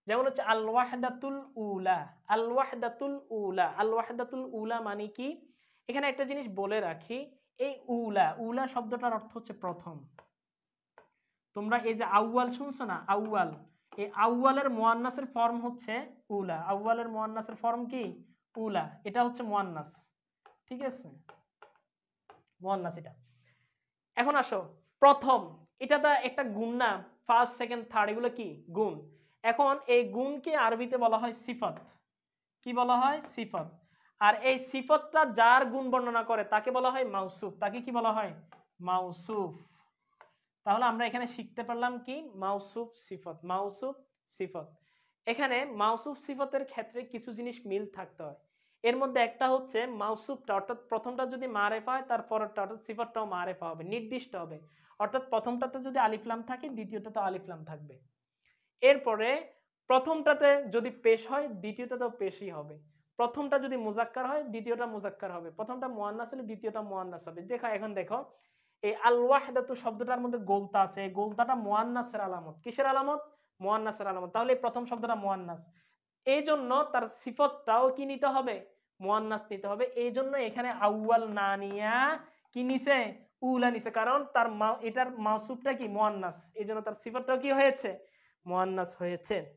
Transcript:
যেমন হচ্ছে আল ওয়াহদাতুল উলা, আল ওয়াহদাতুল উলা, আল ওয়াহদাতুল উলা মানে কি? এখানে একটা জিনিস বলে রাখি, এই উলা, উলা শব্দটার অর্থ হচ্ছে প্রথম। তোমরা এই যে আউয়াল শুনছো না, আউয়াল, এই আউয়ালের মুয়ান্নাসের ফর্ম হচ্ছে উলা, আউয়ালের মুয়ান্নাসের ফর্ম কি? উলা, এটা হচ্ছে মুয়ান্নাস, ঠিক আছে, মুয়ান্নাস এটা। এখন আসো, প্রথম, এটা তো একটা গুণ না, ফার্স্ট সেকেন্ড থার্ড এগুলো কি গুণ। এখন এই গুণকে আরবিতে বলা হয় সিফাত। কি বলা হয়? সিফাত। আর এই সিফাতটা যার গুণ বর্ণনা করে তাকে বলা হয় মাউসুফ। তাকে কি বলা হয়? মাউসুফ। তাহলে আমরা এখানে শিখতে পারলাম কি? মাউসুফ সিফাত, মাউসুফ সিফাত। এখানে মাউসুফ সিফাতের ক্ষেত্রে কিছু জিনিস মিল থাকতে হয়। এর মধ্যে একটা হচ্ছে মাউসুফটা, অর্থাৎ প্রথমটা যদি মারেফা হয় তার পরেরটা অর্থাৎ সিফাতটাও মারেফা হবে, নির্দিষ্ট হবে। অর্থাৎ প্রথমটাতে যদি আলিফলাম থাকে দ্বিতীয়টাতে আলিফলাম থাকবে। এরপরে প্রথমটাতে যদি পেশ হয় দ্বিতীয়টাতেও পেশই হবে। প্রথমটা যদি মুজাক্কার হয় দ্বিতীয়টা মুজাক্কার হবে। প্রথমটা মুয়ান্নাস হলে দ্বিতীয়টা মুয়ান্নাস হবে। দেখো এখন দেখো, এই আল ওয়াহদাতু শব্দটার মধ্যে গোলতা আছে, এই গোলতাটা মুয়ান্নাসের আলামত। কিসের আলামত? মুয়ান্নাসের আলামত। তাহলে এই প্রথম শব্দটা মুয়ান্নাস, এই জন্য তার সিফতটাও কি নিতে হবে? মুয়ান্নাস নিতে হবে। এই জন্য এখানে আউয়াল না নিয়া কি নিছে? উলা নিছে, কারণ তার এটার মাউসুফটা কি? মুয়ান্নাস, এই জন্য তার সিফতটাও কি হয়েছে? মুয়ান্নাস হয়েছে।